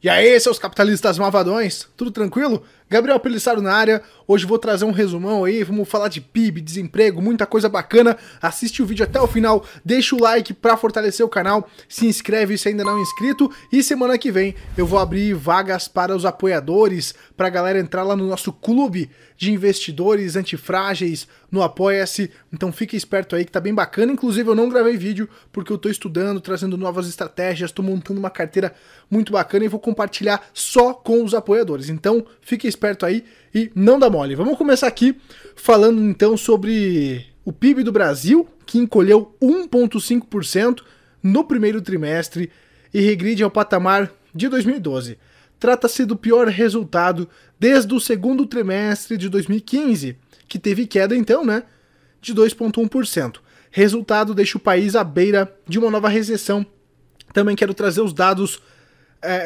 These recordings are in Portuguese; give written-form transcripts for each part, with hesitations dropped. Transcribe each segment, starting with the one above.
E aí, seus capitalistas malvadões, tudo tranquilo? Gabriel Pelissaro na área, hoje vou trazer um resumão aí, vamos falar de PIB, desemprego, muita coisa bacana. Assiste o vídeo até o final, deixa o like pra fortalecer o canal, se inscreve se ainda não é inscrito e semana que vem eu vou abrir vagas para os apoiadores, pra galera entrar lá no nosso clube de investidores antifrágeis no Apoia-se, então fique esperto aí que tá bem bacana. Inclusive eu não gravei vídeo porque eu tô estudando, trazendo novas estratégias, tô montando uma carteira muito bacana e vou compartilhar só com os apoiadores, então fique esperto aí e não dá mole. Vamos começar aqui falando então sobre o PIB do Brasil, que encolheu 1,5% no primeiro trimestre e regride ao patamar de 2012. Trata-se do pior resultado desde o segundo trimestre de 2015, que teve queda então, né, de 2,1%. Resultado deixa o país à beira de uma nova recessão. Também quero trazer os dados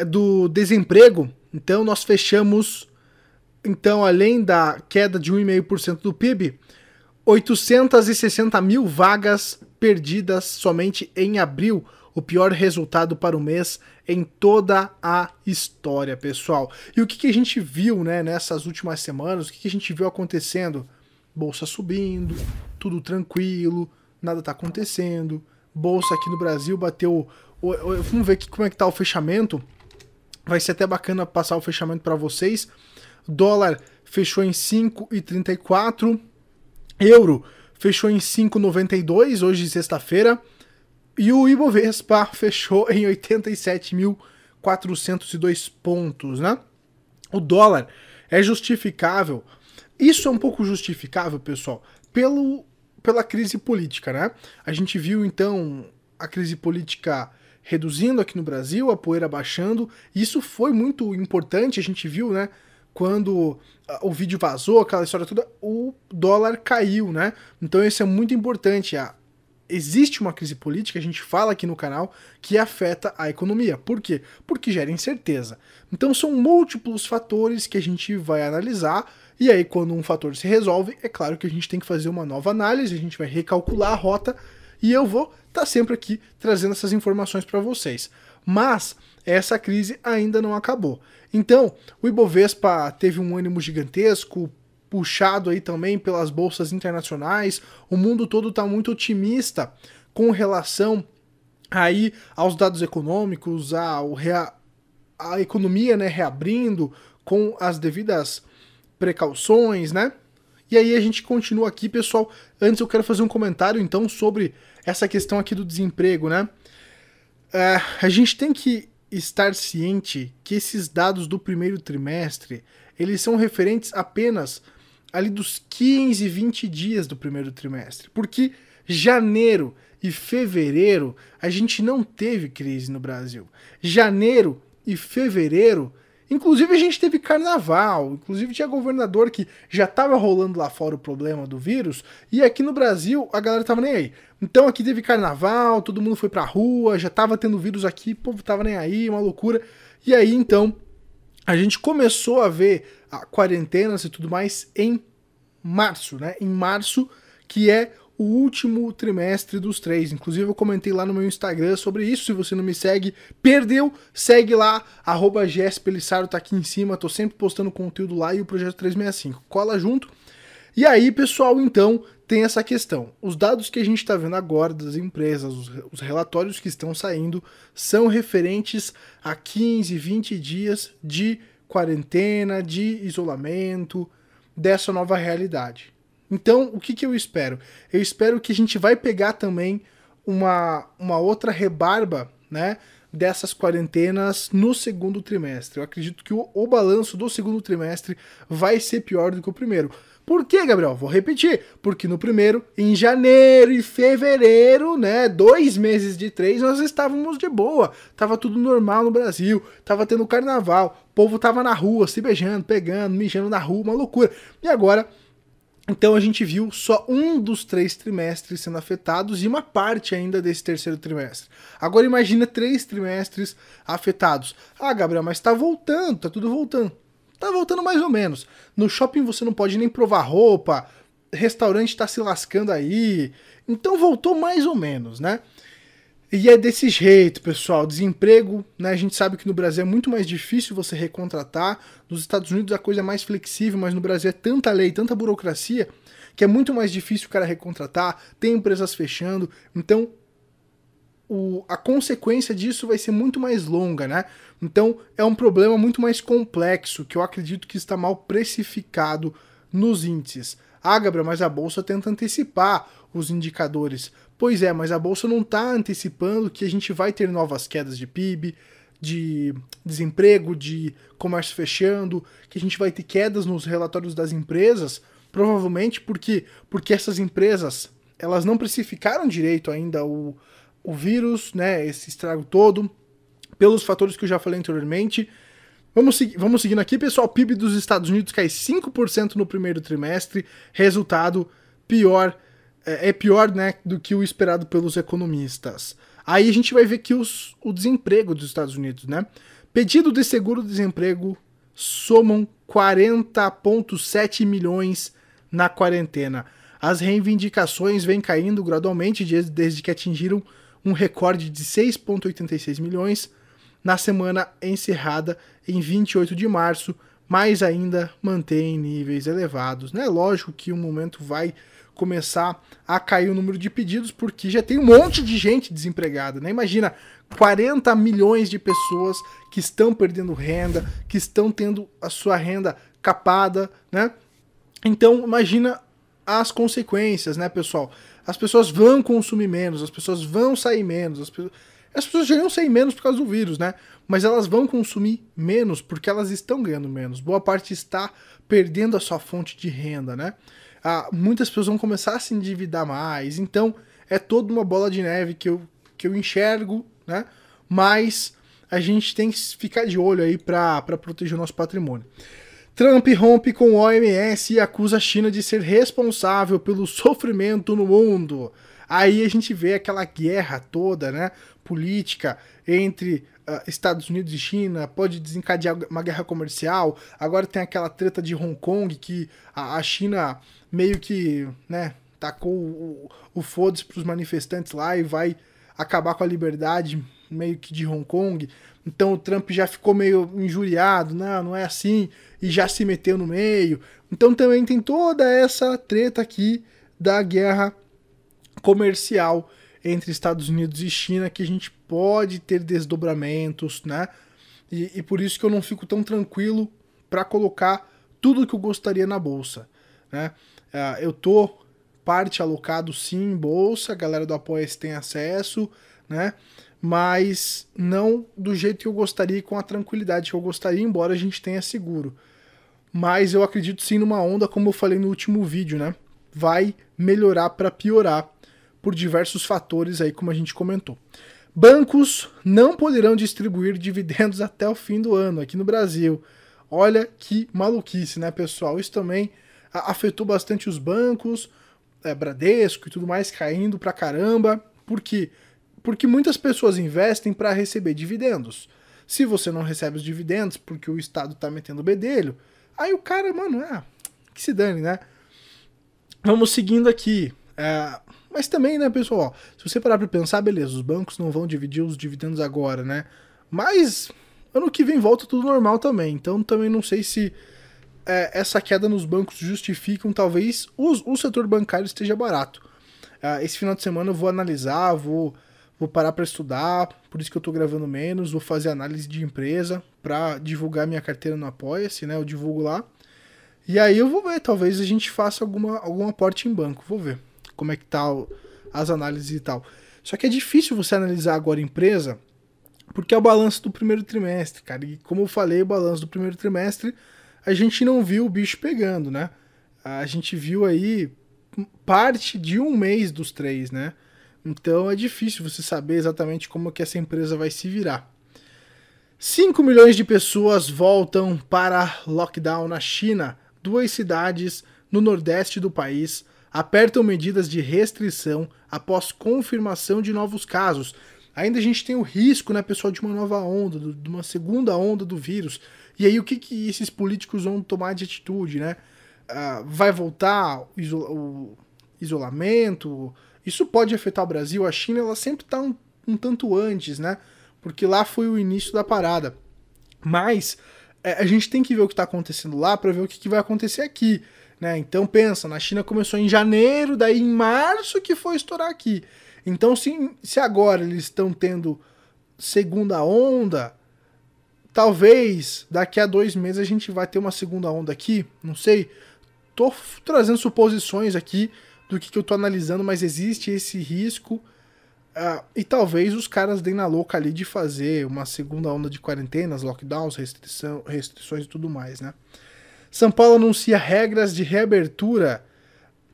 do desemprego. Então nós fechamos, então, além da queda de 1,5% do PIB, 860 mil vagas perdidas somente em abril, o pior resultado para o mês em toda a história, pessoal. E o que a gente viu, né, nessas últimas semanas, o que a gente viu acontecendo? Bolsa subindo, tudo tranquilo, nada tá acontecendo. Bolsa aqui no Brasil bateu... Vamos ver aqui como é que tá o fechamento. Vai ser até bacana passar o fechamento para vocês. Dólar fechou em 5,34. Euro fechou em 5,92 hoje, sexta-feira. E o Ibovespa fechou em 87.402 pontos, né? O dólar é justificável. Isso é um pouco justificável, pessoal, pela crise política, né? A gente viu, então, a crise política reduzindo aqui no Brasil, a poeira baixando. Isso foi muito importante, a gente viu, né? Quando o vídeo vazou, aquela história toda, o dólar caiu, né? Então isso é muito importante. Existe uma crise política, a gente fala aqui no canal, que afeta a economia. Por quê? Porque gera incerteza. Então são múltiplos fatores que a gente vai analisar, e aí quando um fator se resolve, é claro que a gente tem que fazer uma nova análise, a gente vai recalcular a rota, e eu vou estar sempre aqui trazendo essas informações para vocês. Mas essa crise ainda não acabou. Então, o Ibovespa teve um ânimo gigantesco, puxado aí também pelas bolsas internacionais. O mundo todo está muito otimista com relação aí aos dados econômicos, a economia, né, reabrindo com as devidas precauções, né? E aí a gente continua aqui, pessoal. Antes eu quero fazer um comentário então sobre essa questão aqui do desemprego, né? A gente tem que estar ciente que esses dados do primeiro trimestre, eles são referentes apenas ali dos 15, 20 dias do primeiro trimestre, porque janeiro e fevereiro a gente não teve crise no Brasil. Janeiro e fevereiro, inclusive a gente teve carnaval, inclusive tinha governador que já estava rolando lá fora o problema do vírus, e aqui no Brasil a galera tava nem aí. Então aqui teve carnaval, todo mundo foi pra rua, já tava tendo vírus aqui, o povo tava nem aí, uma loucura. E aí então a gente começou a ver a quarentenas e tudo mais em março, né? Em março, que é o último trimestre dos 3. Inclusive eu comentei lá no meu Instagram sobre isso. Se você não me segue, perdeu, segue lá, @gspelissaro, tá aqui em cima, tô sempre postando conteúdo lá, e o Projeto 365. Cola junto. E aí, pessoal, então, tem essa questão. Os dados que a gente está vendo agora das empresas, os relatórios que estão saindo, são referentes a 15, 20 dias de quarentena, de isolamento, dessa nova realidade. Então, o que eu espero? Eu espero que a gente vai pegar também uma outra rebarba, né, dessas quarentenas no segundo trimestre. Eu acredito que o balanço do segundo trimestre vai ser pior do que o primeiro. Por quê, Gabriel? Vou repetir. Porque no primeiro, em janeiro e fevereiro, né, 2 meses de 3, nós estávamos de boa. Tava tudo normal no Brasil, tava tendo carnaval, o povo tava na rua, se beijando, pegando, mijando na rua, uma loucura. E agora, então a gente viu só um dos 3 trimestres sendo afetados e uma parte ainda desse terceiro trimestre. Agora imagina 3 trimestres afetados. Ah, Gabriel, mas tá voltando, tá tudo voltando. Tá voltando mais ou menos. No shopping você não pode nem provar roupa, restaurante tá se lascando aí. Então voltou mais ou menos, né? E é desse jeito, pessoal. Desemprego, né? A gente sabe que no Brasil é muito mais difícil você recontratar. Nos Estados Unidos a coisa é mais flexível, mas no Brasil é tanta lei, tanta burocracia, que é muito mais difícil o cara recontratar. Tem empresas fechando. Então, a consequência disso vai ser muito mais longa, né? Então, é um problema muito mais complexo, que eu acredito que está mal precificado nos índices. Ah, Gabriel, mas a Bolsa tenta antecipar os indicadores. Pois é, mas a Bolsa não está antecipando que a gente vai ter novas quedas de PIB, de desemprego, de comércio fechando, que a gente vai ter quedas nos relatórios das empresas, provavelmente porque essas empresas elas não precificaram direito ainda o vírus, né, esse estrago todo, pelos fatores que eu já falei anteriormente. Vamos seguindo aqui, pessoal. PIB dos Estados Unidos cai 5% no primeiro trimestre, resultado pior, pior, né, do que o esperado pelos economistas. Aí a gente vai ver que o desemprego dos Estados Unidos, né? Pedido de seguro-desemprego somam 40,7 milhões na quarentena. As reivindicações vêm caindo gradualmente desde que atingiram um recorde de 6,86 milhões na semana encerrada em 28 de março, mas ainda mantém níveis elevados, né? Lógico que um momento vai começar a cair o número de pedidos, porque já tem um monte de gente desempregada, né? Imagina, 40 milhões de pessoas que estão perdendo renda, que estão tendo a sua renda capada, né? Então, imagina as consequências, né, pessoal? As pessoas vão consumir menos, as pessoas vão sair menos, as pessoas já iam sair menos por causa do vírus, né? Mas elas vão consumir menos porque elas estão ganhando menos. Boa parte está perdendo a sua fonte de renda, né? Muitas pessoas vão começar a se endividar mais. Então, é toda uma bola de neve que eu enxergo, né? Mas a gente tem que ficar de olho aí para proteger o nosso patrimônio. Trump rompe com o OMS e acusa a China de ser responsável pelo sofrimento no mundo. Aí a gente vê aquela guerra toda, né, política entre Estados Unidos e China, pode desencadear uma guerra comercial. Agora tem aquela treta de Hong Kong que a China meio que, né, tacou o foda-se para os manifestantes lá e vai acabar com a liberdade meio que de Hong Kong. Então o Trump já ficou meio injuriado, não é assim, e já se meteu no meio. Então também tem toda essa treta aqui da guerra comercial entre Estados Unidos e China, que a gente pode ter desdobramentos, né? E por isso que eu não fico tão tranquilo para colocar tudo que eu gostaria na bolsa, né? Eu tô parte alocado sim em bolsa, a galera do Apoia-se tem acesso, né? Mas não do jeito que eu gostaria, com a tranquilidade que eu gostaria, embora a gente tenha seguro. Mas eu acredito sim numa onda, como eu falei no último vídeo, né? Vai melhorar para piorar por diversos fatores aí, como a gente comentou. Bancos não poderão distribuir dividendos até o fim do ano aqui no Brasil. Olha que maluquice, né, pessoal? Isso também afetou bastante os bancos, Bradesco e tudo mais caindo pra caramba. Por quê? Porque muitas pessoas investem para receber dividendos. Se você não recebe os dividendos porque o Estado tá metendo o bedelho, aí o cara, mano, que se dane, né? Vamos seguindo aqui. Mas também, né, pessoal, se você parar pra pensar, beleza, os bancos não vão dividir os dividendos agora, né? Mas ano que vem volta tudo normal também. Então também não sei se essa queda nos bancos justificam, talvez o setor bancário esteja barato. Esse final de semana eu vou analisar, vou parar para estudar, por isso que eu tô gravando menos, vou fazer análise de empresa para divulgar minha carteira no Apoia-se, né? Eu divulgo lá. E aí eu vou ver, talvez a gente faça algum aporte em banco, vou ver como é que tá as análises e tal. Só que é difícil você analisar agora a empresa, porque é o balanço do primeiro trimestre, cara. E como eu falei, o balanço do primeiro trimestre, a gente não viu o bicho pegando, né? A gente viu aí parte de um mês dos 3, né? Então é difícil você saber exatamente como que essa empresa vai se virar. 5 milhões de pessoas voltam para lockdown na China. 2 cidades no nordeste do país apertam medidas de restrição após confirmação de novos casos. Ainda a gente tem o risco, né, pessoal, de uma nova onda, de uma segunda onda do vírus. E aí o que esses políticos vão tomar de atitude, né? Vai voltar o isolamento? Isso pode afetar o Brasil. A China, ela sempre está um tanto antes, né? Porque lá foi o início da parada. Mas a gente tem que ver o que está acontecendo lá para ver o que vai acontecer aqui, né? Então pensa, na China começou em janeiro, daí em março que foi estourar aqui. Então se agora eles estão tendo segunda onda, talvez daqui a 2 meses a gente vai ter uma segunda onda aqui, não sei. Tô trazendo suposições aqui do que eu tô analisando, mas existe esse risco. E talvez os caras deem na louca ali de fazer uma segunda onda de quarentenas, lockdowns, restrições e tudo mais, né? São Paulo anuncia regras de reabertura.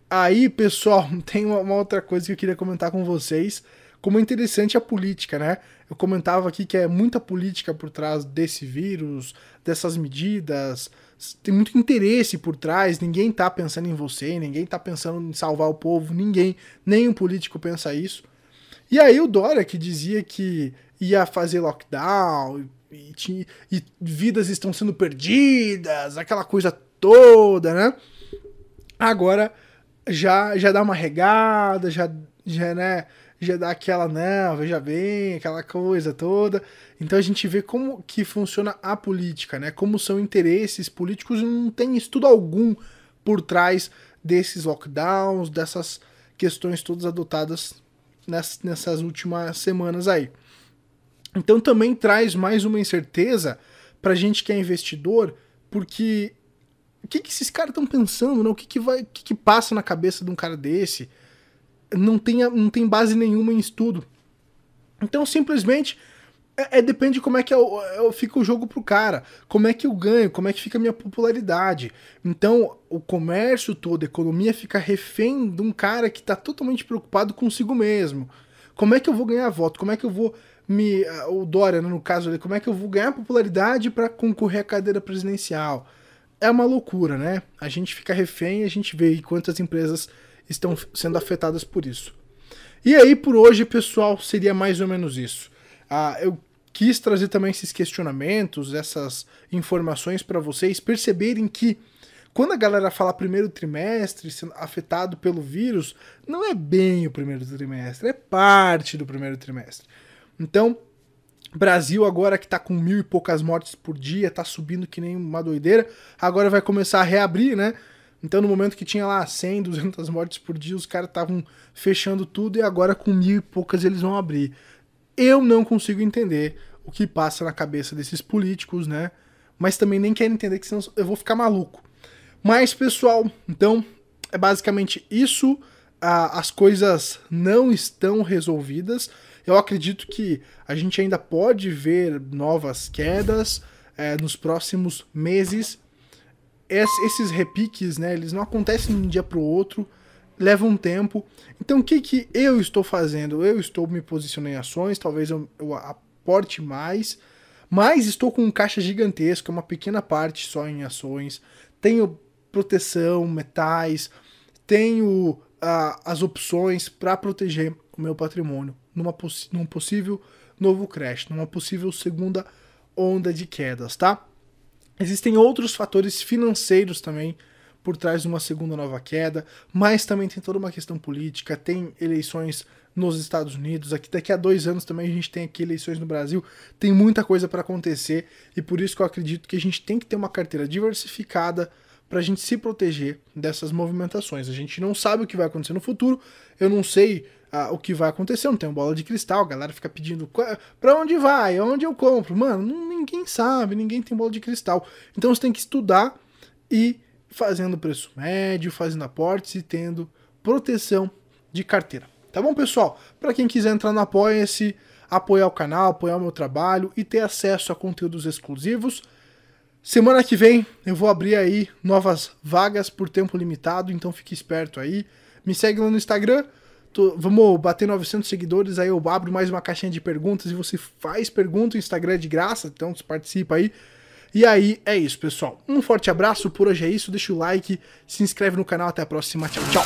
Aí, pessoal, tem uma outra coisa que eu queria comentar com vocês. Como é interessante a política, né? Eu comentava aqui que é muita política por trás desse vírus, dessas medidas. Tem muito interesse por trás. Ninguém tá pensando em você, ninguém tá pensando em salvar o povo, ninguém, nenhum político pensa isso. E aí o Dória, que dizia que ia fazer lockdown e vidas estão sendo perdidas, aquela coisa toda, né? Agora já dá uma regada, já dá aquela, não, veja bem, aquela coisa toda. Então a gente vê como que funciona a política, né? Como são interesses políticos, não tem estudo algum por trás desses lockdowns, dessas questões todas adotadas nessas últimas semanas aí. Então também traz mais uma incerteza pra gente que é investidor, porque o que esses caras estão pensando, né? O que passa na cabeça de um cara desse? Não tem base nenhuma em estudo. Então simplesmente depende de como é que fica o jogo pro cara, como é que eu ganho, como é que fica a minha popularidade. Então o comércio todo, a economia fica refém de um cara que tá totalmente preocupado consigo mesmo. Como é que eu vou ganhar voto? Como é que eu vou o Dória, no caso ali, como é que eu vou ganhar popularidade para concorrer à cadeira presidencial? É uma loucura, né? A gente fica refém e a gente vê quantas empresas estão sendo afetadas por isso. E aí, por hoje, pessoal, seria mais ou menos isso. Eu quis trazer também esses questionamentos, essas informações para vocês perceberem que quando a galera fala primeiro trimestre sendo afetado pelo vírus, não é bem o primeiro trimestre, é parte do primeiro trimestre. Então, Brasil agora que tá com 1000 e poucas mortes por dia, tá subindo que nem uma doideira, agora vai começar a reabrir, né? Então no momento que tinha lá 100, 200 mortes por dia, os caras estavam fechando tudo e agora com 1000 e poucas eles vão abrir. Eu não consigo entender o que passa na cabeça desses políticos, né? Mas também nem quero entender, que senão eu vou ficar maluco. Mas, pessoal, então é basicamente isso. As coisas não estão resolvidas. Eu acredito que a gente ainda pode ver novas quedas nos próximos meses. Esses repiques, né, eles não acontecem de um dia para o outro, levam um tempo. Então o que eu estou fazendo? Eu estou me posicionando em ações, talvez eu aporte mais, mas estou com um caixa gigantesco, uma pequena parte só em ações. Tenho proteção, metais, tenho as opções para proteger o meu patrimônio num possível novo crash, numa possível segunda onda de quedas, tá? Existem outros fatores financeiros também por trás de uma segunda nova queda, mas também tem toda uma questão política, tem eleições nos Estados Unidos, daqui a 2 anos também a gente tem aqui eleições no Brasil, tem muita coisa para acontecer e por isso que eu acredito que a gente tem que ter uma carteira diversificada para a gente se proteger dessas movimentações. A gente não sabe o que vai acontecer no futuro, eu não sei o que vai acontecer, eu não tenho bola de cristal, a galera fica pedindo para onde vai, onde eu compro, mano, ninguém sabe, ninguém tem bola de cristal, então você tem que estudar e fazendo preço médio, fazendo aportes e tendo proteção de carteira. Tá bom, pessoal? Para quem quiser entrar no Apoia-se, apoiar o canal, apoiar o meu trabalho e ter acesso a conteúdos exclusivos, semana que vem eu vou abrir aí novas vagas por tempo limitado, então fique esperto aí. Me segue lá no Instagram, vamos bater 900 seguidores, aí eu abro mais uma caixinha de perguntas e você faz pergunta, o Instagram é de graça, então você participa aí. E aí é isso, pessoal. Um forte abraço, por hoje é isso, deixa o like, se inscreve no canal, até a próxima, tchau, tchau.